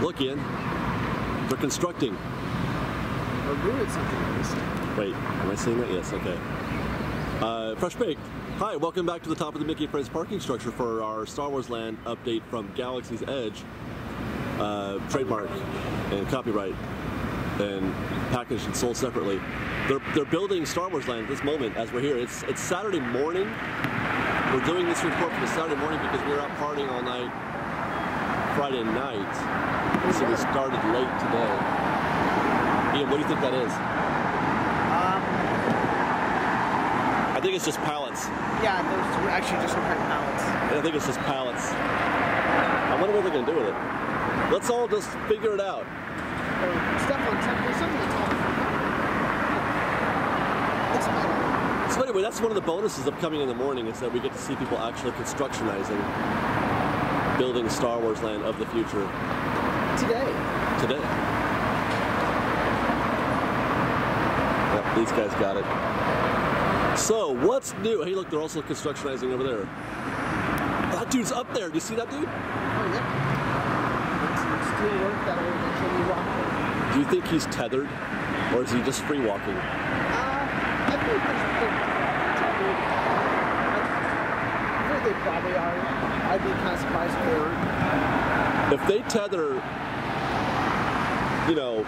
Look, Ian. They're constructing. Or doing something like this. Wait, am I saying that? Yes, okay. Fresh Baked. Hi, welcome back to the top of the Mickey and Friends parking structure for our Star Wars Land update from Galaxy's Edge. Trademark and copyright and packaged and sold separately. They're building Star Wars Land at this moment as we're here. It's Saturday morning. We're doing this report for the Saturday morning because we were out partying all night Friday night. So we started late today. Ian, what do you think that is? I think it's just pallets. Yeah, those actually just some kind of pallets. I think it's just pallets. I wonder what they're going to do with it. Let's all just figure it out. Stuff on top. There's something on top. It's metal. So anyway, that's one of the bonuses of coming in the morning is that we get to see people actually constructionizing, building Star Wars Land of the future. Today. Yep, these guys got it. So, what's new? Hey, look, they're also constructionizing over there. That dude's up there. Do you see that dude? Oh, yeah. Steel work that will eventually walk. Do you think he's tethered? Or is he just free walking? I think they probably are. I'd be kind of surprised if they aren't. If they tether, you know,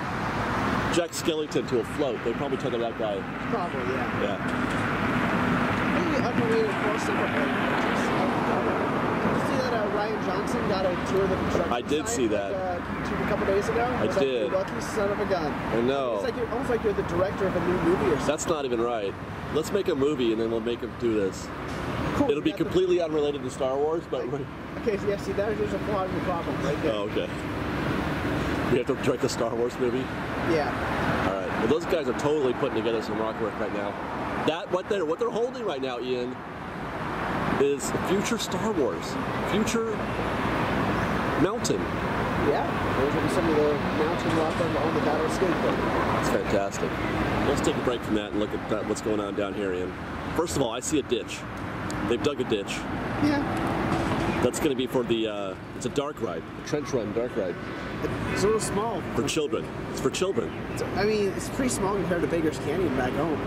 Jack Skellington to a float, they'd probably tether that guy. Probably, yeah. Yeah. Underrated force of Did you see that Ryan Johnson got a tour of the construction I did see that. a couple days ago? I did. Like, lucky son of a gun. I know. It's like almost like you're the director of a new movie or something. That's not even right. Let's make a movie and then we'll make him do this. Cool. It'll be completely unrelated to Star Wars, but... Okay, so yeah, see, there's a flaw in the problem right there. Oh, okay. We have to direct a Star Wars movie? Yeah. All right. Well, those guys are totally putting together some rockwork right now. What they're holding right now, Ian, is future Star Wars, future mountain. Yeah, those are some of the mountain rock on the battle skateboard. It's fantastic. Let's take a break from that and look at what's going on down here, Ian. First of all, I see a ditch. They've dug a ditch. Yeah. That's going to be for the, it's a dark ride, a trench run dark ride. It's a little small. For children. It's for children. I mean, it's pretty small compared to Baker's Canyon back home.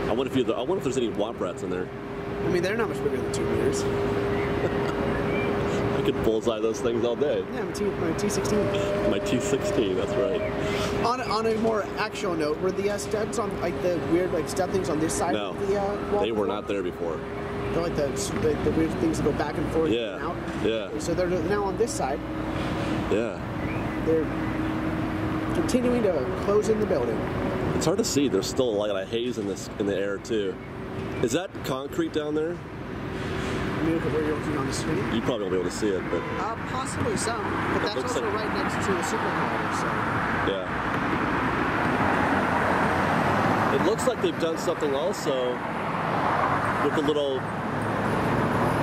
I wonder if there's any womp rats in there. I mean, they're not much bigger than 2 meters. I could bullseye those things all day. Yeah, my T16. My T16, that's right. On a more actual note, were the studs on, like, the weird, like, stud things on this side of the wall? They were not there before. They're like the weird things that go back and forth and out? Yeah. So they're now on this side. Yeah. They're continuing to close in the building. It's hard to see. There's still a lot of haze in the air too. Is that concrete down there? I mean, look at where you're looking on the screen. You probably won't be able to see it, but possibly some. But that's also like... right next to the superpower. So yeah. It looks like they've done something also with the little,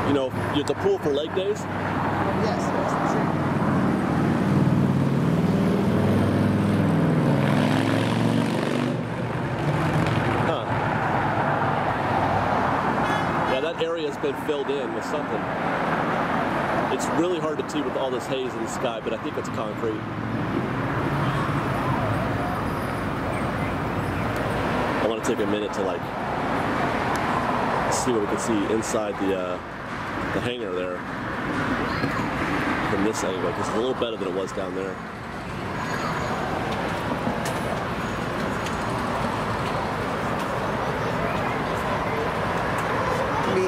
you know, the pool for leg days. Yes, that's the same. Area has been filled in with something. It's really hard to see with all this haze in the sky, but I think it's concrete. I want to take a minute to like see what we can see inside the hangar there from this angle, because it's a little better than it was down there.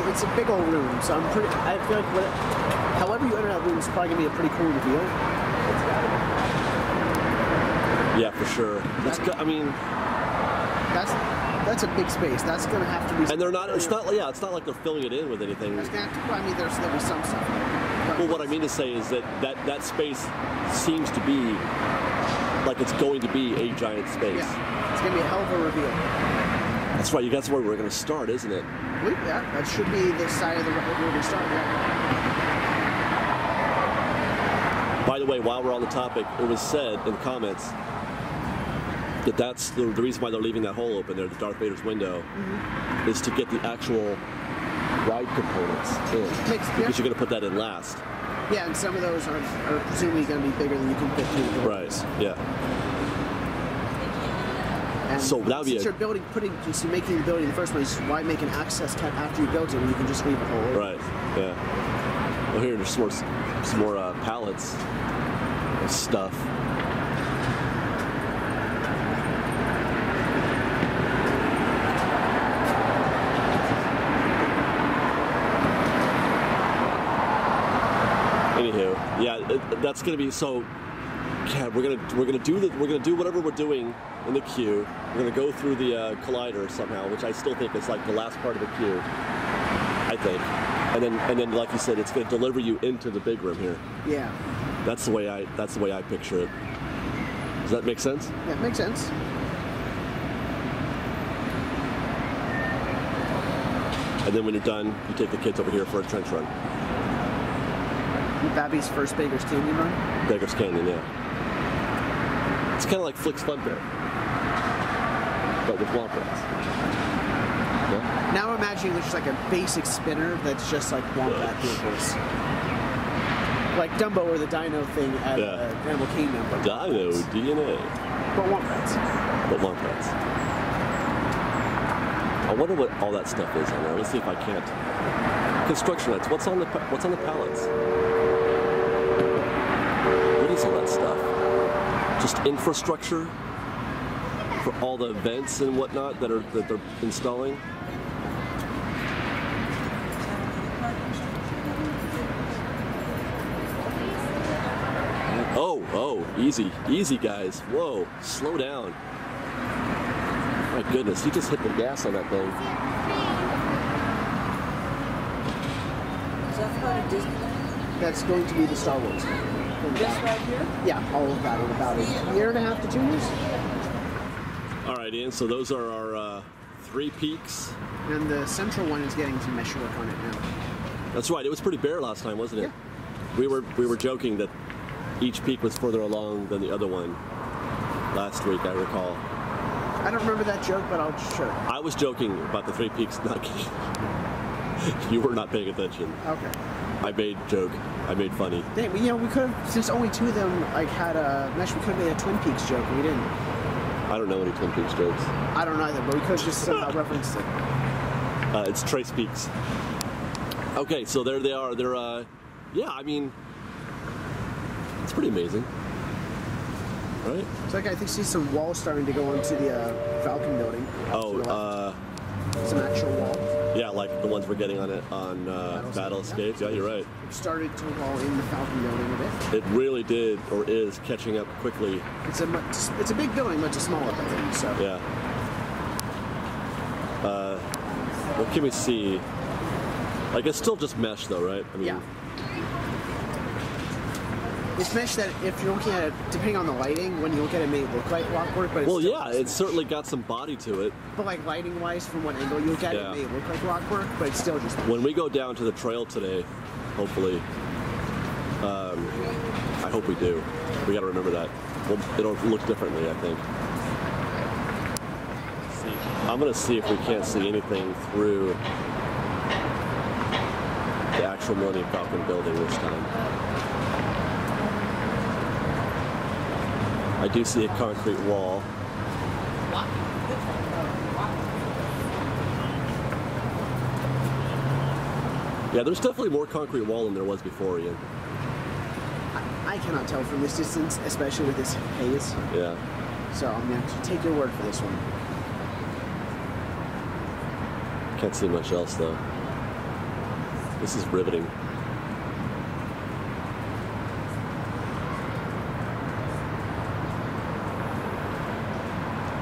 It's a big old room, so I feel like however you enter that room is probably going to be a pretty cool reveal. Yeah, for sure. I mean, that's a big space. That's going to have to be. And they're not. It's not. Yeah, it's not like they're filling it in with anything. There's going to have to, I mean, there'll be some stuff. Well, what I mean to say is that space seems to be like it's going to be a giant space. Yeah, it's going to be a hell of a reveal. That's right. That's where we're going to start, isn't it? Yeah, that should be the side of the road where we start. Yeah. By the way, while we're on the topic, it was said in the comments that that's the reason why they're leaving that hole open there, the Darth Vader's window, is to get the actual ride components in. Because you're going to put that in last. Yeah, and some of those are presumably going to be bigger than you can fit through the door. Right. Yeah. And so that would be since you're making the building in the first place, why make an access cut after you built it when you can just leave a hole? Right. Yeah. Well, here there's some more pallets of stuff. Anywho, yeah, that's gonna be so. Yeah, we're gonna do whatever we're doing in the queue. We're gonna go through the collider somehow, which I still think is like the last part of the queue. I think, and then like you said, it's gonna deliver you into the big room here. Yeah. That's the way I picture it. Does that make sense? Yeah, it makes sense. And then when you're done, you take the kids over here for a trench run. Babby's first Baker's Canyon run? Baker's Canyon, yeah. It's kind of like Flick's Fun Fair, but with wompats. Yeah? Now I'm imagining there's just like a basic spinner that's just like wompat vehicles. Like Dumbo or the Dino thing at Animal Kingdom. Dino DNA. But wompats. But wompats. I wonder what all that stuff is on there. Let's see if I can't. Construction lights. What's on the pallets? What is all that stuff? Just infrastructure for all the vents and whatnot that they're installing. Oh, easy guys. Whoa, slow down. My goodness, you just hit the gas on that thing. Is that part of Disneyland? That's going to be the Star Wars. This right here? Yeah, all of that in about a year and a half to 2 years. All right, Ian, so those are our 3 peaks. And the central one is getting some mesh work on it now. That's right, it was pretty bare last time, wasn't it? Yeah. We were joking that each peak was further along than the other one last week, I recall. I don't remember that joke, but I'll sure. I was joking about the 3 peaks not getting. You were not paying attention. Okay. I made joke. I made funny. Dang, we could have, since only 2 of them like had a mesh, we could have made a Twin Peaks joke. We didn't. I don't know any Twin Peaks jokes. I don't know either, but we could have just somehow referenced it. It's Trace Peaks. Okay, so there they are. They're, yeah, I mean, it's pretty amazing, right? It's like I think see some walls starting to go onto the Falcon building. Oh, some actual wall. Yeah, like the ones we're getting on Battle Escape. Yeah, you're right. It started to wall in the Falcon building a bit. It really did, or is, catching up quickly. It's a big building, but it's a smaller building. So yeah. What can we see? Like it's still just mesh, though, right? I mean, yeah. It's mesh that if you're looking at it, depending on the lighting, when you look at it, it may look like rockwork, but it's well, yeah, it's mesh. certainly got some body to it. But like lighting-wise, from what angle you look at it, it may look like rockwork, but it's still just mesh. When we go down to the trail today, hopefully, I hope we do. We got to remember that. Well, it'll look differently, I think. I'm gonna see if we can't see anything through the actual Millennium Falcon building this time. I do see a concrete wall. Yeah, there's definitely more concrete wall than there was before, Ian. I cannot tell from this distance, especially with this haze. Yeah. So I'm going to take your word for this one. Can't see much else, though. This is riveting.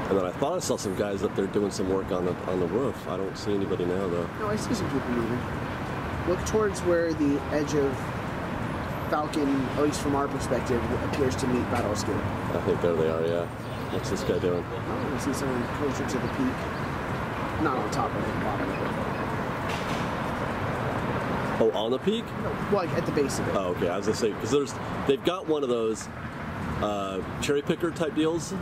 And then I thought I saw some guys up there doing some work on the roof. I don't see anybody now, though. No, I see some people moving. Look towards where the edge of Falcon, at least from our perspective, appears to meet Battle Escape. I think there they are, yeah. What's this guy doing? Oh, I see someone closer to the peak. Not on top of it, bottom of it. Oh, on the peak? No, like at the base of it. Oh, okay. I was gonna say because they've got one of those cherry picker type deals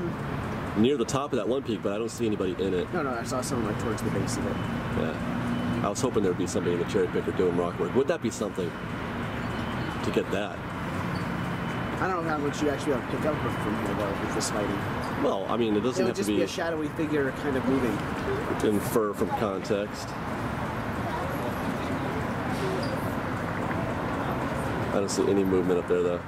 near the top of that one peak, but I don't see anybody in it. No, I saw someone like towards the base of it. Yeah. I was hoping there'd be somebody in the cherry picker doing rock work. Would that be something? to get that. I don't know how much you actually have to pick up from here though with this lighting. Well, I mean, it It doesn't would have to just be be a shadowy figure kind of moving. infer from context. I don't see any movement up there though.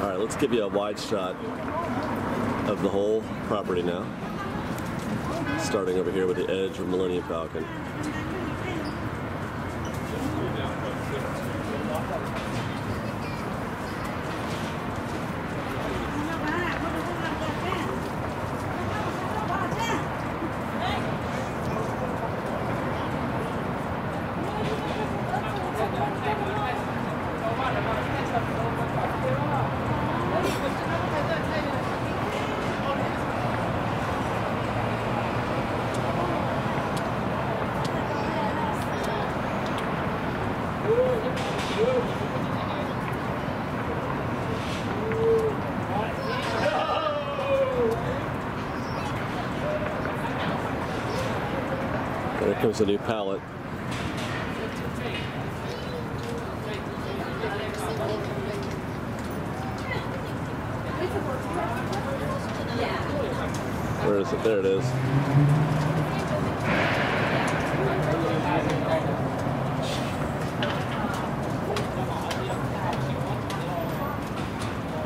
All right, let's give you a wide shot of the whole property now. Starting over here with the edge of Millennium Falcon. There comes a new pallet. Where is it? There it is.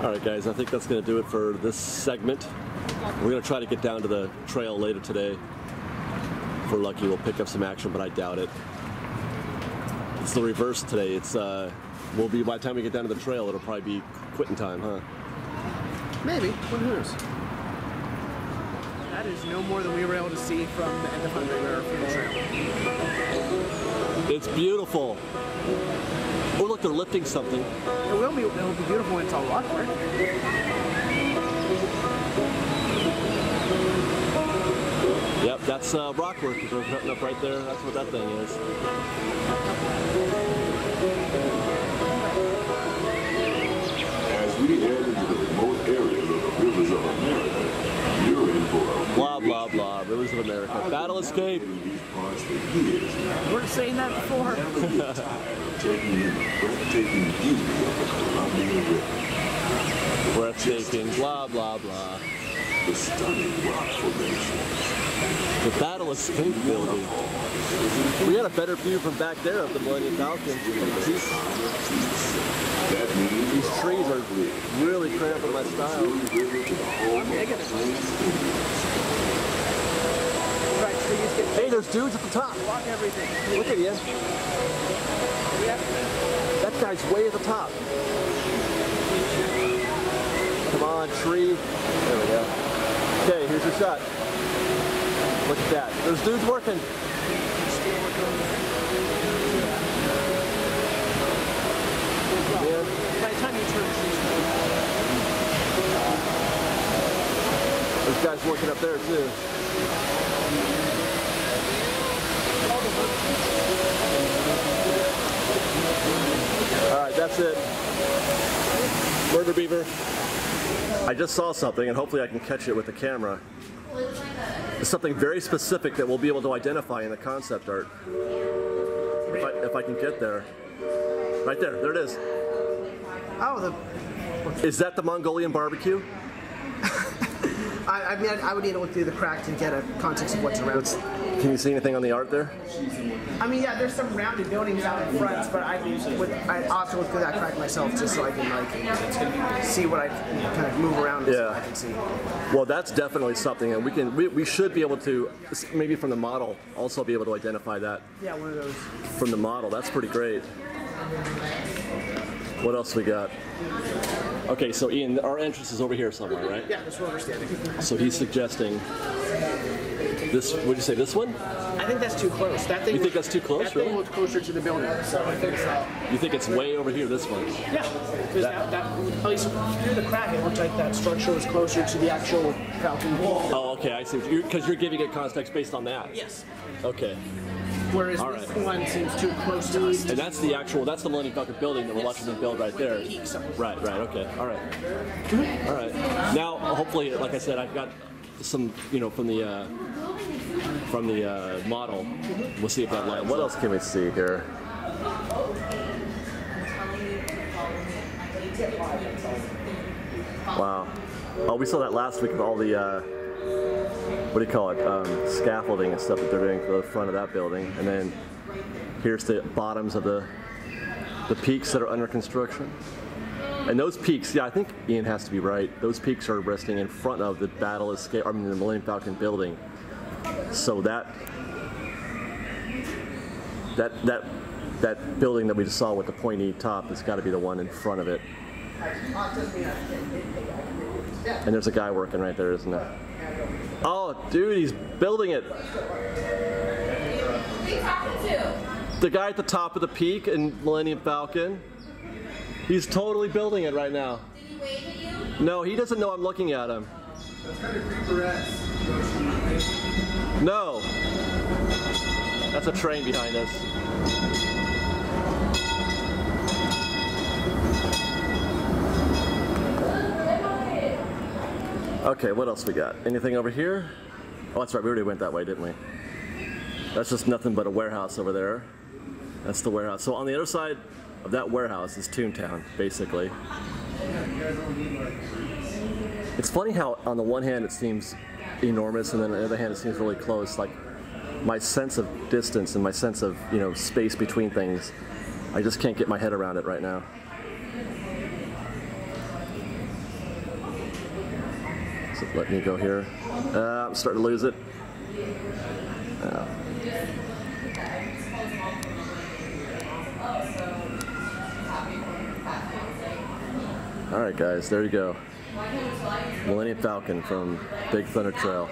All right, guys, I think that's going to do it for this segment. We're going to try to get down to the trail later today. If we're lucky, we'll pick up some action, but I doubt it. It's the reverse today. It's we'll be, by the time we get down to the trail, it'll probably be quitting time, huh? Maybe. Who knows? That is no more than we were able to see from the end of Hungry or from the trail. It's beautiful. Oh, look, they're lifting something. It'll be beautiful when it's all rockwork. Yep, that's rockwork that they're putting up right there. That's what that thing is. As we head into the remote areas of the rivers of America, you're in for a Blah, blah, blah. Rivers of America. Battle escape. these parts for years now. We're saying that before. Never get tired of taking in the breathtaking beauty of the Columbia River. Breathtaking. Blah, blah, blah. The stunning rock formations. The Battle Escape building. We had a better view from back there of the Millennium Falcon. That means These trees are really cramping my style. I'm digging it. Right, trees get Hey, there's dudes at the top. block everything. Look at you. Yeah. That guy's way at the top. Come on, tree. There we go. Okay, here's your shot. Look at that. There's dudes working. Yeah. By the time you turn There's guys working up there too. All right, that's it. Murder beaver. I just saw something, and hopefully I can catch it with the camera. It's something very specific that we'll be able to identify in the concept art. If I can get there. Right there, there it is. Oh, Is that the Mongolian barbecue? I mean, I would need to look through the crack to get a context of what's around. Can you see anything on the art there? I mean, yeah, there's some rounded buildings out in front, but I also look through that crack myself just so I can like see what I can kind of move around so I can see. Well, that's definitely something, and we should be able to, maybe from the model, also be able to identify that. Yeah, one of those. From the model. That's pretty great. What else we got? Okay, so Ian, our entrance is over here somewhere, right? Yeah, that's where we're standing. So he's suggesting this. Would you say this one? I think that's too close. That thing. You think that's too close, That really? thing looks closer to the building, so I think so. You think it's way over here? This one? Yeah, because that at least through the crack, it looked like that structure was closer to the actual Falcon. Oh, okay. I see. Because you're giving it context based on that. Yes. Okay. Whereas All this right. one seems too close to us. And that's the Millennium Falcon building that we're watching them build right there. Right, okay, all right. All right. Now, hopefully, like I said, I've got some, from the from the model. We'll see if that lines. What else can we see here? Wow. Oh, we saw that last week with all the, what do you call it, scaffolding and stuff that they're doing for the front of that building. And then here's the bottoms of the peaks that are under construction. And those peaks, yeah, I think Ian has to be right. Those peaks are resting in front of the the Millennium Falcon building. So that building that we just saw with the pointy top has got to be the one in front of it. And there's a guy working right there, isn't there? Oh, dude, he's building it. The guy at the top of the peak in Millennium Falcon. He's totally building it right now. Did he wave at you? No, he doesn't know I'm looking at him. No. That's a train behind us. Okay, what else we got? Anything over here? Oh, that's right, we already went that way, didn't we? That's just nothing but a warehouse over there. That's the warehouse. So on the other side of that warehouse is Toontown, basically. It's funny how on the one hand it seems enormous and then on the other hand it seems really close. Like my sense of distance and my sense of, you know, space between things, I just can't get my head around it right now. So let me go here. I'm starting to lose it. Alright guys, there you go. Millennium Falcon from Big Thunder Trail.